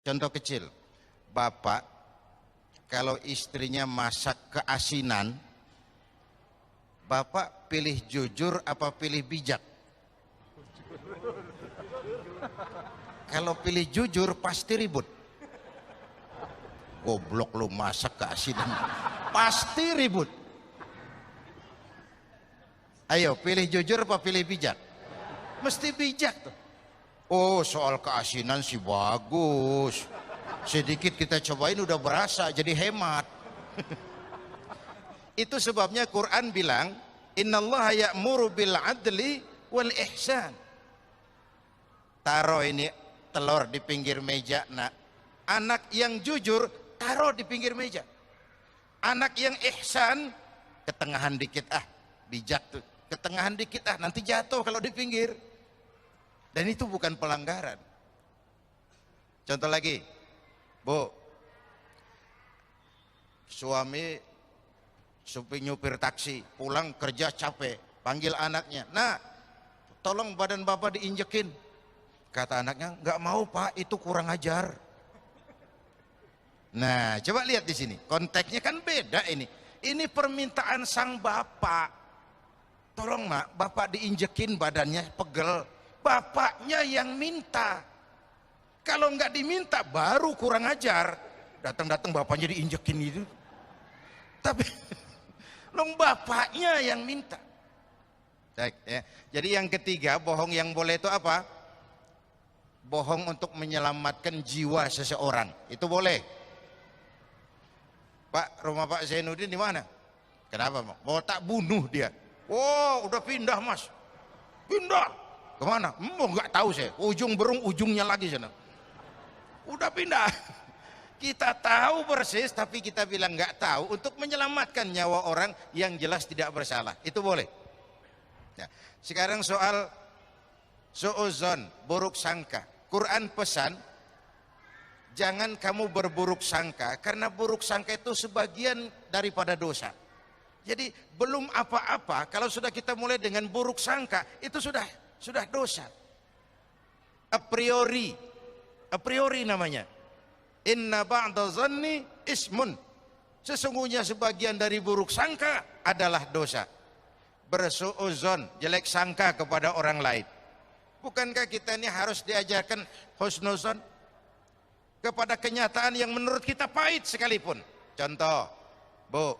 Contoh kecil, bapak kalau istrinya masak keasinan, bapak pilih jujur apa pilih bijak? Kalau pilih jujur pasti ribut. Goblok lu masak keasinan, pasti ribut. Ayo pilih jujur apa pilih bijak? Mesti bijak tuh. Oh, soal keasinan sih bagus, sedikit kita cobain udah berasa, jadi hemat. Itu sebabnya Quran bilang innallaha ya'muru bil adli wal ihsan. Taruh ini telur di pinggir meja, nak. Anak yang jujur taruh di pinggir meja. Anak yang ihsan ketengahan dikit, bijak tuh, ketengahan dikit, nanti jatuh kalau di pinggir. Dan itu bukan pelanggaran. Contoh lagi, Bu, suami nyupir taksi, pulang kerja capek, panggil anaknya, nah tolong badan bapak diinjekin. Kata anaknya, nggak mau pak, itu kurang ajar. Nah coba lihat di sini, konteksnya kan beda ini. Ini permintaan sang bapak, tolong nak, bapak diinjekin badannya pegel. Bapaknya yang minta. Kalau nggak diminta baru kurang ajar. Datang-datang bapaknya diinjekin itu. Tapi long bapaknya yang minta. Ya. Jadi yang ketiga, bohong yang boleh itu apa? Bohong untuk menyelamatkan jiwa seseorang. Itu boleh. Pak, rumah Pak Zainuddin di mana? Kenapa, Bang? Mau tak bunuh dia. Oh, udah pindah, Mas. Pindah. Kemana? Nggak tahu saya. Ujung berung ujungnya lagi sana. Udah pindah. Kita tahu persis, tapi kita bilang nggak tahu untuk menyelamatkan nyawa orang yang jelas tidak bersalah. Itu boleh. Nah, sekarang soal su'uzon, buruk sangka. Quran pesan, jangan kamu berburuk sangka, karena buruk sangka itu sebagian daripada dosa. Jadi belum apa-apa, kalau sudah kita mulai dengan buruk sangka, itu sudah dosa. A priori namanya. Inna ba'da zanni ismun. Sesungguhnya sebagian dari buruk sangka adalah dosa. Bersu'uzon, jelek sangka kepada orang lain. Bukankah kita ini harus diajarkan husnuzon kepada kenyataan yang menurut kita pahit sekalipun? Contoh, Bu,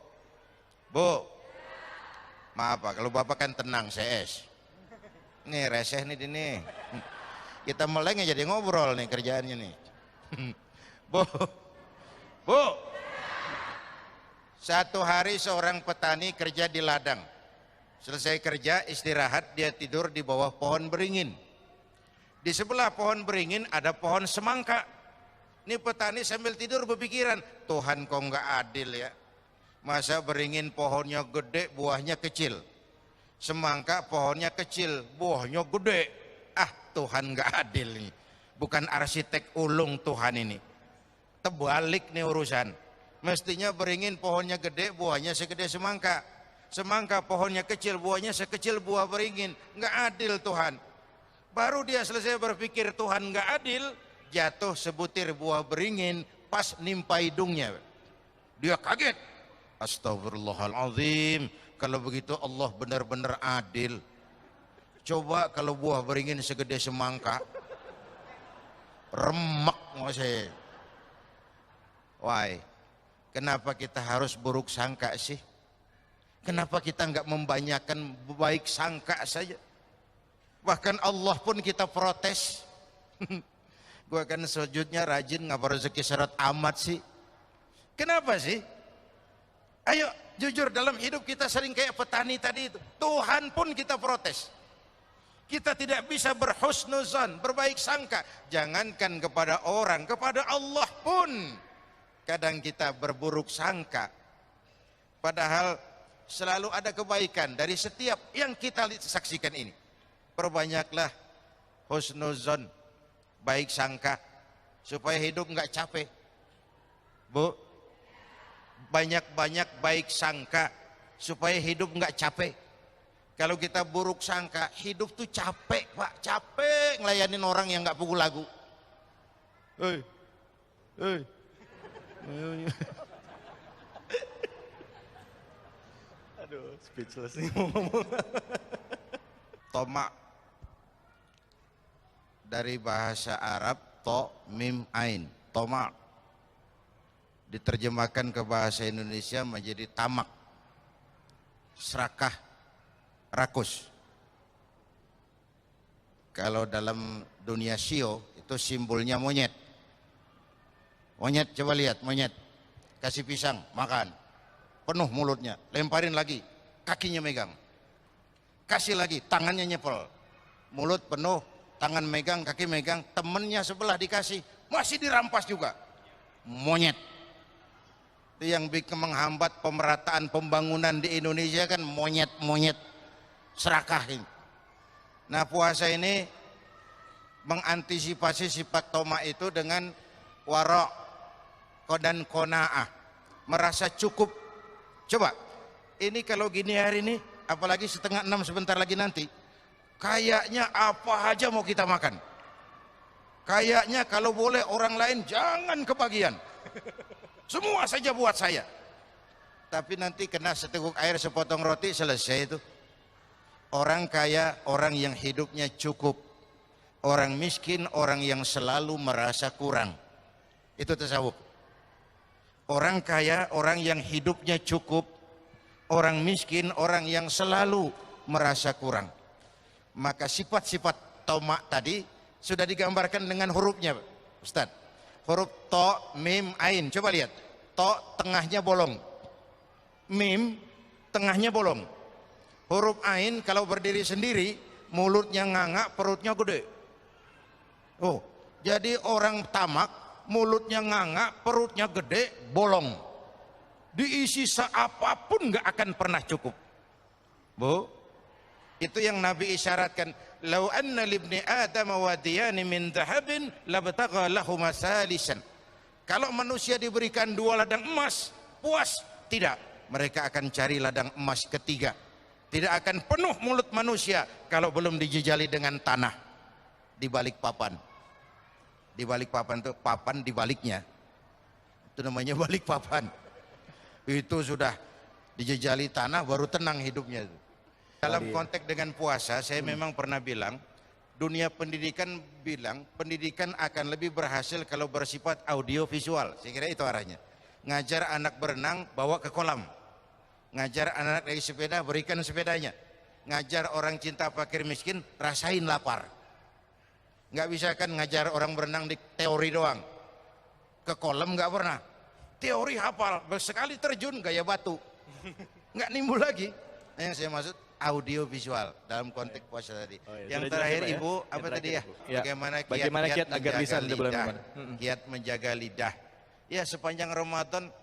maaf Pak, kalau Bapak kan tenang, CS. Nih reseh nih ini. Kita meleng jadi ngobrol nih kerjaannya nih. Bu. Satu hari seorang petani kerja di ladang. Selesai kerja, istirahat, dia tidur di bawah pohon beringin. Di sebelah pohon beringin ada pohon semangka. Ini petani sambil tidur berpikiran, Tuhan kok nggak adil ya. Masa beringin pohonnya gede, buahnya kecil. Semangka pohonnya kecil, buahnya gede. Tuhan nggak adil nih. Bukan arsitek ulung Tuhan ini. Terbalik nih urusan. Mestinya beringin pohonnya gede, buahnya segede semangka. Semangka pohonnya kecil, buahnya sekecil buah beringin. Nggak adil Tuhan. Baru dia selesai berpikir Tuhan nggak adil, jatuh sebutir buah beringin pas nimpa hidungnya. Dia kaget. Astagfirullahaladzim. Kalau begitu Allah benar-benar adil. Coba kalau buah beringin segede semangka, remek masih. Why? Kenapa kita harus buruk sangka sih? Kenapa kita nggak membanyakan baik sangka saja? Bahkan Allah pun kita protes. Gua kan sujudnya rajin, ngapa rezeki syarat amat sih? Kenapa sih? Ayo jujur, dalam hidup kita sering kayak petani tadi itu. Tuhan pun kita protes. Kita tidak bisa berhusnuzan, berbaik sangka. Jangankan kepada orang, kepada Allah pun kadang kita berburuk sangka. Padahal selalu ada kebaikan dari setiap yang kita saksikan ini. Perbanyaklah husnuzan, baik sangka, supaya hidup nggak capek. Bu, banyak-banyak baik sangka supaya hidup nggak capek. Kalau kita buruk sangka, hidup tuh capek Pak, capek ngelayanin orang yang nggak pukul lagu. Hei. Aduh, speechless nih ngomong. Tomak dari bahasa Arab to mim ain, tomak diterjemahkan ke bahasa Indonesia menjadi tamak, serakah, rakus. Kalau dalam dunia sio itu simbolnya monyet. Monyet, coba lihat monyet, kasih pisang makan, penuh mulutnya, lemparin lagi, kakinya megang, kasih lagi, tangannya nyepel, mulut penuh, tangan megang, kaki megang, temennya sebelah dikasih, masih dirampas juga. Monyet. Itu yang bikin menghambat pemerataan pembangunan di Indonesia kan monyet-monyet serakah ini. Nah, puasa ini mengantisipasi sifat tomak itu dengan warok dan kona'ah, merasa cukup. Coba, ini kalau gini hari ini, apalagi 5:30 sebentar lagi nanti, kayaknya apa aja mau kita makan. Kayaknya kalau boleh orang lain jangan kebagian. Semua saja buat saya. Tapi nanti kena seteguk air sepotong roti selesai itu. Orang kaya, orang yang hidupnya cukup. Orang miskin, orang yang selalu merasa kurang. Itu tasawuf. Orang kaya, orang yang hidupnya cukup. Orang miskin, orang yang selalu merasa kurang. Maka sifat-sifat tomak tadi sudah digambarkan dengan hurufnya, Ustaz. Huruf to, mim, ain. Coba lihat. To tengahnya bolong. Mim tengahnya bolong. Huruf ain kalau berdiri sendiri, mulutnya nganga, perutnya gede. Oh, jadi orang tamak, mulutnya nganga, perutnya gede, bolong. Diisi seapapun nggak akan pernah cukup. Bu, itu yang Nabi isyaratkan. Lau anna libni Adam wadiyani min dhahabin labtagha lahu masalisan. Kalau manusia diberikan 2 ladang emas, puas? Tidak. Mereka akan cari ladang emas ketiga. Tidak akan penuh mulut manusia kalau belum dijejali dengan tanah di balik papan. Di balik papan itu papan di baliknya. Itu namanya balik papan. Itu sudah dijejali tanah baru tenang hidupnya. Dalam konteks dengan puasa, saya memang pernah bilang, dunia pendidikan bilang pendidikan akan lebih berhasil kalau bersifat audio visual. Saya kira itu arahnya. Ngajar anak berenang, bawa ke kolam. Ngajar anak naik sepeda, berikan sepedanya. Ngajar orang cinta fakir miskin, rasain lapar. Nggak bisa kan ngajar orang berenang di teori doang. Ke kolam nggak pernah. Teori hafal, sekali terjun gaya batu. Nggak nimbul lagi. Nah, yang saya maksud audio visual dalam konteks puasa tadi. Yang terakhir ya? Ibu, apa tadi ya? Bagaimana kiat agar bisa lidah, kiat menjaga lidah. Ya, sepanjang Ramadan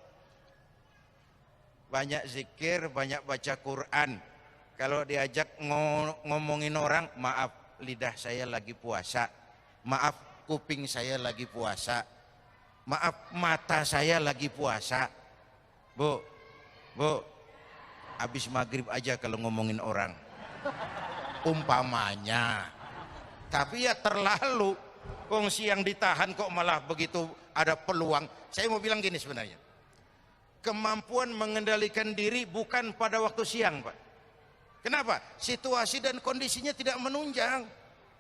banyak zikir, banyak baca Quran. Kalau diajak ngomongin orang, maaf lidah saya lagi puasa, maaf kuping saya lagi puasa, maaf mata saya lagi puasa. Bu, habis maghrib aja kalau ngomongin orang, umpamanya. Tapi ya terlalu, wong siang ditahan kok malah begitu ada peluang. Saya mau bilang gini sebenarnya, kemampuan mengendalikan diri bukan pada waktu siang, Pak. Kenapa? Situasi dan kondisinya tidak menunjang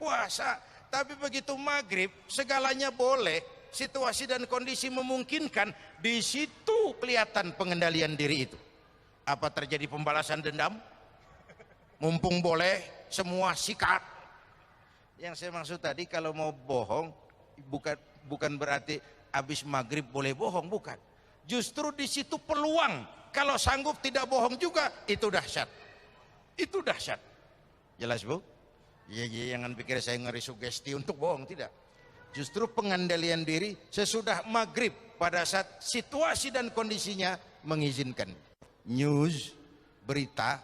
puasa. Tapi begitu maghrib, segalanya boleh, situasi dan kondisi memungkinkan, di situ kelihatan pengendalian diri itu. Apa terjadi pembalasan dendam? Mumpung boleh, semua sikat. Yang saya maksud tadi, kalau mau bohong, bukan berarti habis maghrib boleh bohong, bukan. Justru di situ peluang. Kalau sanggup tidak bohong juga, itu dahsyat. Itu dahsyat. Jelas, Bu? Ya, jangan pikir saya ngeri sugesti untuk bohong, tidak. Justru pengendalian diri sesudah maghrib pada saat situasi dan kondisinya mengizinkan. News, berita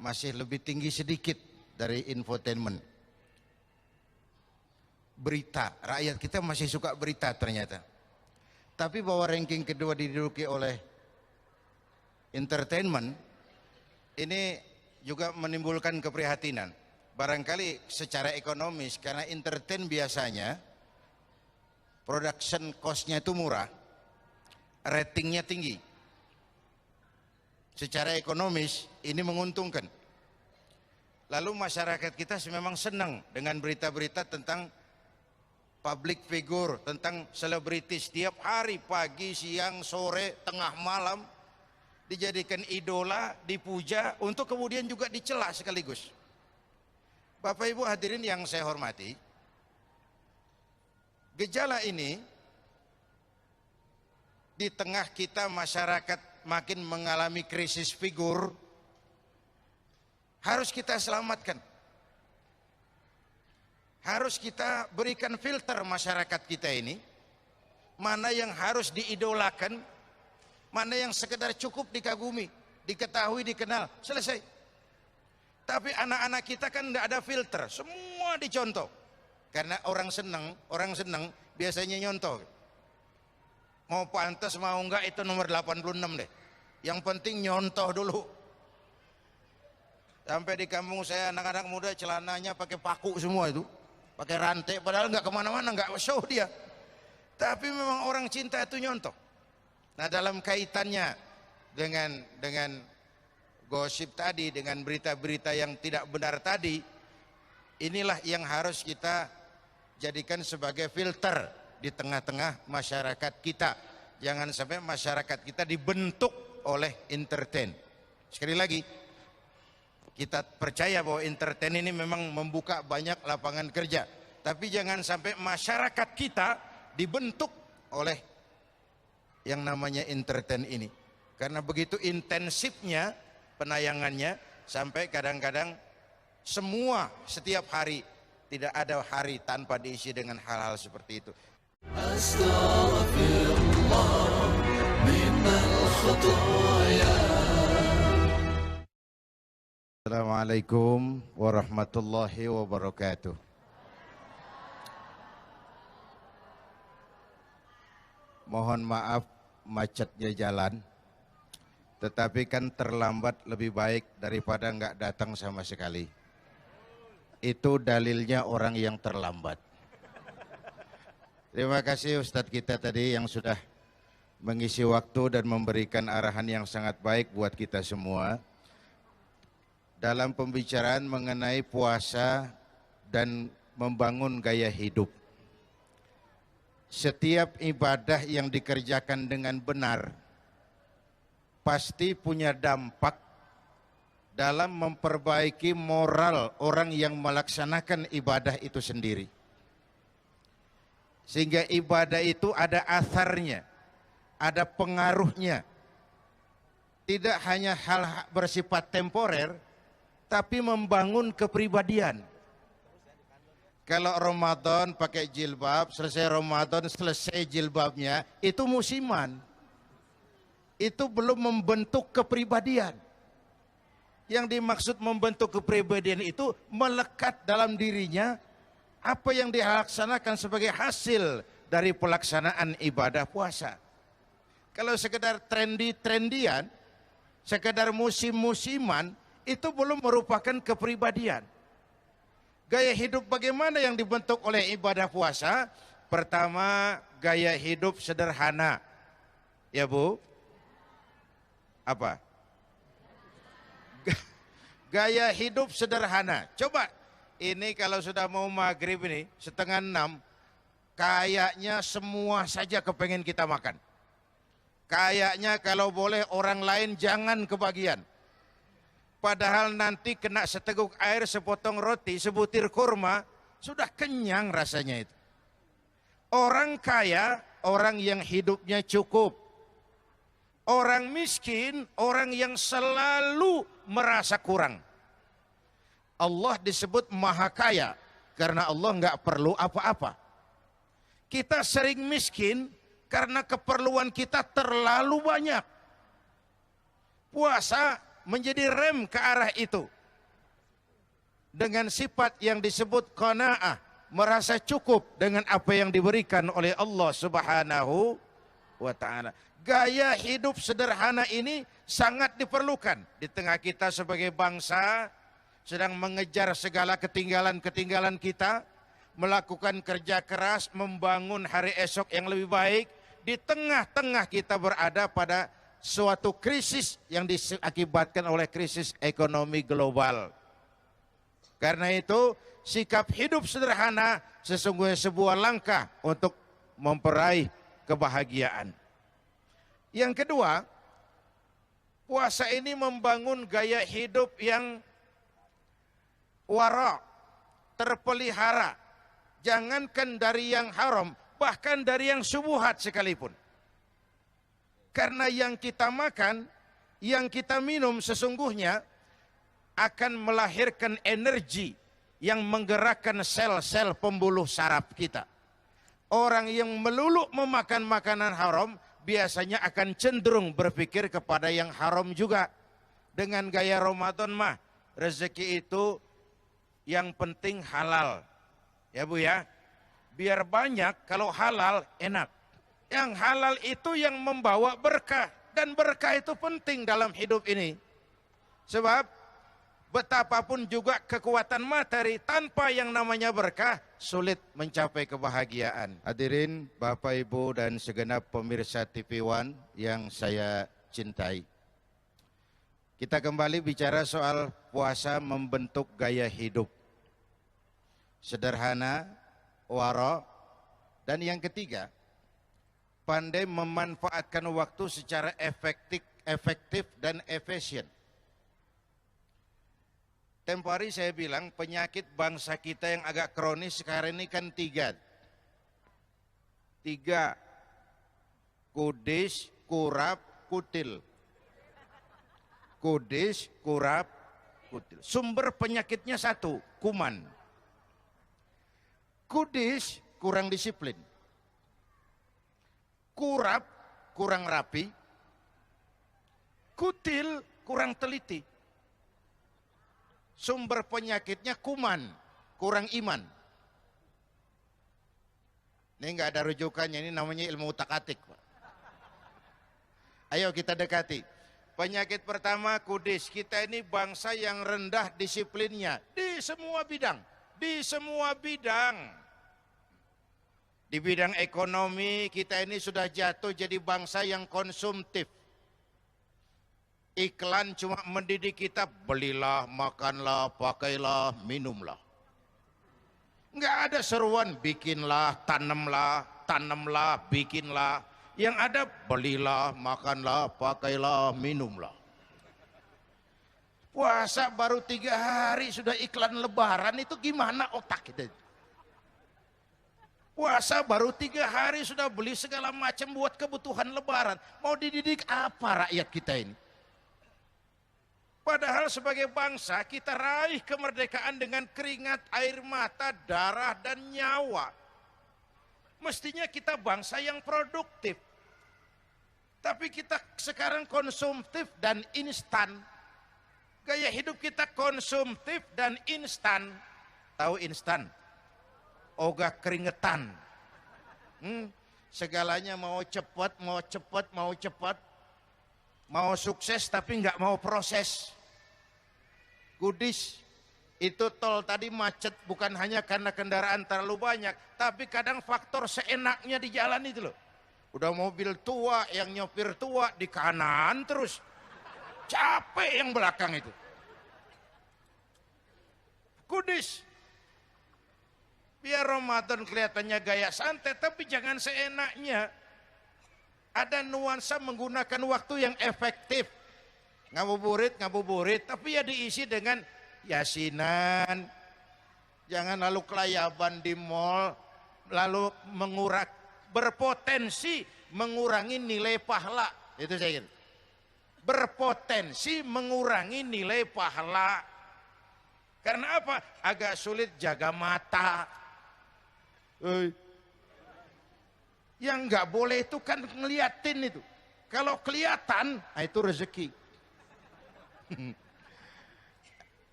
masih lebih tinggi sedikit dari infotainment. Berita, rakyat kita masih suka berita ternyata. Tapi bahwa ranking kedua diduduki oleh entertainment, ini juga menimbulkan keprihatinan. Barangkali secara ekonomis, karena entertain biasanya production cost-nya itu murah, ratingnya tinggi. Secara ekonomis ini menguntungkan. Lalu masyarakat kita memang senang dengan berita-berita tentang public figure, tentang selebritis. Setiap hari, pagi, siang, sore, tengah malam dijadikan idola, dipuja, untuk kemudian juga dicela sekaligus. Bapak Ibu hadirin yang saya hormati, gejala ini di tengah kita masyarakat makin mengalami krisis figur, harus kita selamatkan. Harus kita berikan filter masyarakat kita ini, mana yang harus diidolakan, mana yang sekedar cukup dikagumi, diketahui, dikenal, selesai. Tapi anak-anak kita kan tidak ada filter, semua dicontoh. Karena orang senang biasanya nyontoh. Mau pantas mau enggak itu nomor 86 deh. Yang penting nyontoh dulu. Sampai di kampung saya anak-anak muda celananya pakai paku semua itu, pakai rantai, padahal nggak kemana-mana, nggak show dia. Tapi memang orang cinta itu nyontoh. Nah, dalam kaitannya dengan gosip tadi, dengan berita-berita yang tidak benar tadi, inilah yang harus kita jadikan sebagai filter di tengah-tengah masyarakat kita. Jangan sampai masyarakat kita dibentuk oleh entertain. Sekali lagi, kita percaya bahwa entertain ini memang membuka banyak lapangan kerja. Tapi jangan sampai masyarakat kita dibentuk oleh yang namanya entertain ini. Karena begitu intensifnya penayangannya, sampai kadang-kadang setiap hari, tidak ada hari tanpa diisi dengan hal-hal seperti itu. Assalamualaikum warahmatullahi wabarakatuh. Mohon maaf macetnya jalan, tetapi kan terlambat lebih baik daripada nggak datang sama sekali. Itu dalilnya orang yang terlambat. Terima kasih Ustadz kita tadi yang sudah mengisi waktu dan memberikan arahan yang sangat baik buat kita semua dalam pembicaraan mengenai puasa dan membangun gaya hidup. Setiap ibadah yang dikerjakan dengan benar pasti punya dampak dalam memperbaiki moral orang yang melaksanakan ibadah itu sendiri. Sehingga ibadah itu ada asarnya, ada pengaruhnya. Tidak hanya hal bersifat temporer, tapi membangun kepribadian. Kalau Ramadan pakai jilbab, selesai Ramadan selesai jilbabnya, itu musiman. Itu belum membentuk kepribadian. Yang dimaksud membentuk kepribadian itu melekat dalam dirinya apa yang dilaksanakan sebagai hasil dari pelaksanaan ibadah puasa. Kalau sekedar trendian, sekedar musim-musiman, itu belum merupakan kepribadian. Gaya hidup bagaimana yang dibentuk oleh ibadah puasa? Pertama, gaya hidup sederhana. Ya Bu? Apa? Gaya hidup sederhana. Coba, ini kalau sudah mau maghrib ini, 5:30, kayaknya semua saja kepengen kita makan. Kayaknya kalau boleh orang lain jangan kebagian. Padahal nanti kena seteguk air, sepotong roti, sebutir kurma, sudah kenyang rasanya itu. Orang kaya, orang yang hidupnya cukup. Orang miskin, orang yang selalu merasa kurang. Allah disebut maha kaya karena Allah nggak perlu apa-apa. Kita sering miskin karena keperluan kita terlalu banyak. Puasa menjadi rem ke arah itu. Dengan sifat yang disebut qanaah, merasa cukup dengan apa yang diberikan oleh Allah Subhanahu wa ta'ala. Gaya hidup sederhana ini sangat diperlukan di tengah kita sebagai bangsa sedang mengejar segala ketinggalan-ketinggalan kita, melakukan kerja keras, membangun hari esok yang lebih baik. Di tengah-tengah kita berada pada suatu krisis yang diakibatkan oleh krisis ekonomi global. Karena itu, sikap hidup sederhana sesungguhnya sebuah langkah untuk memperaih kebahagiaan. Yang kedua, puasa ini membangun gaya hidup yang wara, terpelihara. Jangankan dari yang haram, bahkan dari yang syubhat sekalipun. Karena yang kita makan, yang kita minum sesungguhnya akan melahirkan energi yang menggerakkan sel-sel pembuluh saraf kita. Orang yang melulu memakan makanan haram biasanya akan cenderung berpikir kepada yang haram juga. Dengan gaya Ramadan mah, rezeki itu yang penting halal. Ya Bu ya, biar banyak, kalau halal enak. Yang halal itu yang membawa berkah. Dan berkah itu penting dalam hidup ini. Sebab betapapun juga kekuatan materi, tanpa yang namanya berkah, sulit mencapai kebahagiaan. Hadirin Bapak Ibu dan segenap pemirsa TV One yang saya cintai. Kita kembali bicara soal puasa membentuk gaya hidup. Sederhana, wara, dan yang ketiga, pandai memanfaatkan waktu secara efektif dan efisien. Tempo hari saya bilang penyakit bangsa kita yang agak kronis sekarang ini kan tiga. Kudis, kurap, kutil. Kudis, kurap, kutil. Sumber penyakitnya satu, kuman. Kudis kurang disiplin. Kurap kurang rapi. Kutil kurang teliti. Sumber penyakitnya kuman, kurang iman. Ini enggak ada rujukannya, ini namanya ilmu utak-atik. Ayo kita dekati. Penyakit pertama kudis. Kita ini bangsa yang rendah disiplinnya di semua bidang. Di semua bidang. Di bidang ekonomi kita ini sudah jatuh jadi bangsa yang konsumtif. Iklan cuma mendidik kita, belilah, makanlah, pakailah, minumlah. Enggak ada seruan bikinlah, tanamlah, bikinlah. Yang ada belilah, makanlah, pakailah, minumlah. Puasa baru 3 hari sudah iklan lebaran, itu gimana otak kita? Puasa baru 3 hari sudah beli segala macam buat kebutuhan lebaran. Mau dididik apa rakyat kita ini? Padahal sebagai bangsa kita raih kemerdekaan dengan keringat, air mata, darah, dan nyawa. Mestinya kita bangsa yang produktif. Tapi kita sekarang konsumtif dan instan. Gaya hidup kita konsumtif dan instan. Tahu instan? Ogah keringetan. Segalanya mau cepat, mau cepat, mau cepat. Mau sukses tapi nggak mau proses. Kudis. Itu tol tadi macet bukan hanya karena kendaraan terlalu banyak. Tapi kadang faktor seenaknya di jalan itu loh. Udah mobil tua, yang nyopir tua di kanan terus. Capek yang belakang itu. Kudis. Biar Ramadan kelihatannya gaya santai, tapi jangan seenaknya. Ada nuansa menggunakan waktu yang efektif. Ngabuburit, tapi ya diisi dengan yasinan. Jangan lalu kelayaban di mall, lalu berpotensi mengurangi nilai pahala. Itu saya kira. Berpotensi mengurangi nilai pahala. Karena apa? Agak sulit jaga mata. Yang nggak boleh itu kan ngeliatin itu. Kalau kelihatan, itu rezeki.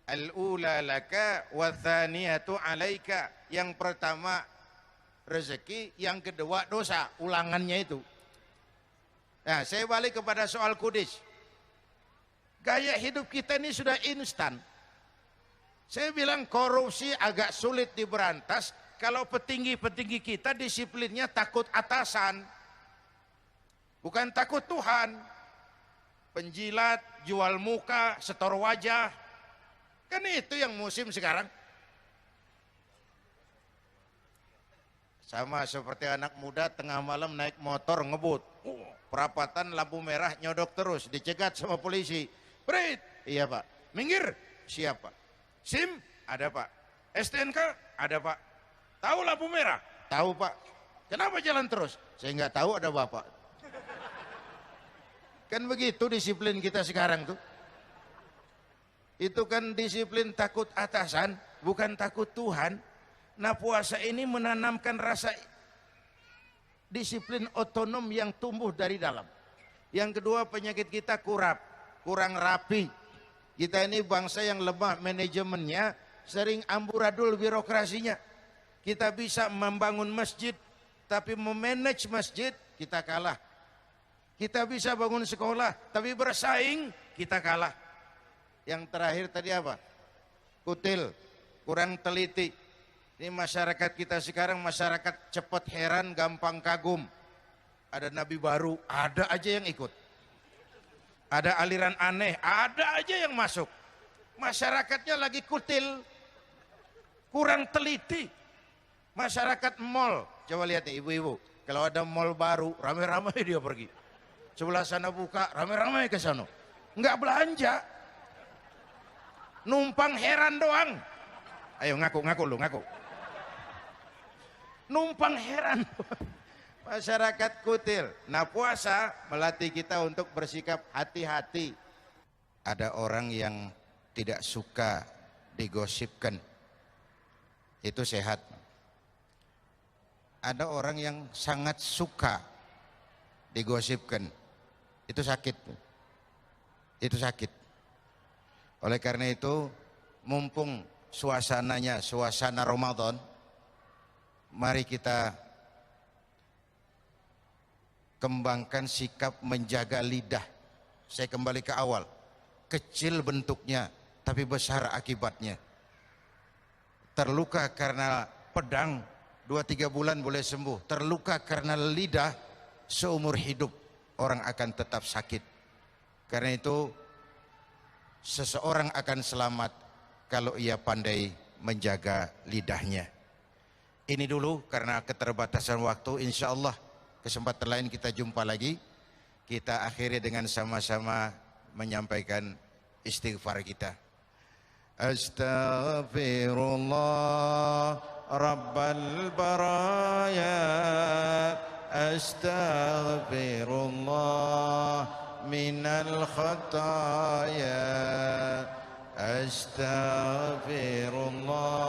Al-ula laka wa thaniyatu alaika. Yang pertama rezeki, yang kedua dosa, ulangannya itu. Nah, saya balik kepada soal kudis. Gaya hidup kita ini sudah instan. Saya bilang korupsi agak sulit diberantas kalau petinggi-petinggi kita disiplinnya takut atasan, bukan takut Tuhan. Penjilat, jual muka, setor wajah, kan itu yang musim sekarang. Sama seperti anak muda tengah malam naik motor ngebut, perapatan lampu merah nyodok terus, dicegat sama polisi. Berit, iya pak. Minggir, siapa? SIM, ada pak. STNK, ada pak. Tahu lampu merah? Tahu pak. Kenapa jalan terus? Saya nggak tahu, ada bapak. Kan begitu disiplin kita sekarang tuh. Itu kan disiplin takut atasan, bukan takut Tuhan. Nah puasa ini menanamkan rasa disiplin otonom yang tumbuh dari dalam. Yang kedua, penyakit kita kurang rapi. Kita ini bangsa yang lemah manajemennya, sering amburadul birokrasinya. Kita bisa membangun masjid, tapi memanage masjid kita kalah. Kita bisa bangun sekolah, tapi bersaing kita kalah. Yang terakhir tadi apa? Kutil, kurang teliti. Ini masyarakat kita sekarang masyarakat cepat heran, gampang kagum. Ada nabi baru, ada aja yang ikut. Ada aliran aneh, ada aja yang masuk. Masyarakatnya lagi kutil, kurang teliti. Masyarakat mall, coba lihat nih ibu-ibu. Kalau ada mall baru, rame-rame dia pergi. Sebelah sana buka, rame-rame ke sana. Enggak belanja. Numpang heran doang. Ayo ngaku lu, ngaku. Numpang heran. Masyarakat kutil. Nah puasa melatih kita untuk bersikap hati-hati. Ada orang yang tidak suka digosipkan, itu sehat. Ada orang yang sangat suka digosipkan, itu sakit. Itu sakit. Oleh karena itu, mumpung suasananya suasana Ramadan, mari kita kembangkan sikap menjaga lidah. Saya kembali ke awal, kecil bentuknya tapi besar akibatnya. Terluka karena pedang 2-3 bulan boleh sembuh, terluka karena lidah seumur hidup orang akan tetap sakit. Karena itu seseorang akan selamat kalau ia pandai menjaga lidahnya. Ini dulu karena keterbatasan waktu, insya Allah kesempatan lain kita jumpa lagi. Kita akhiri dengan sama-sama menyampaikan istighfar kita. Astaghfirullah Rabbal baraya, astaghfirullah minal khataya, astaghfirullah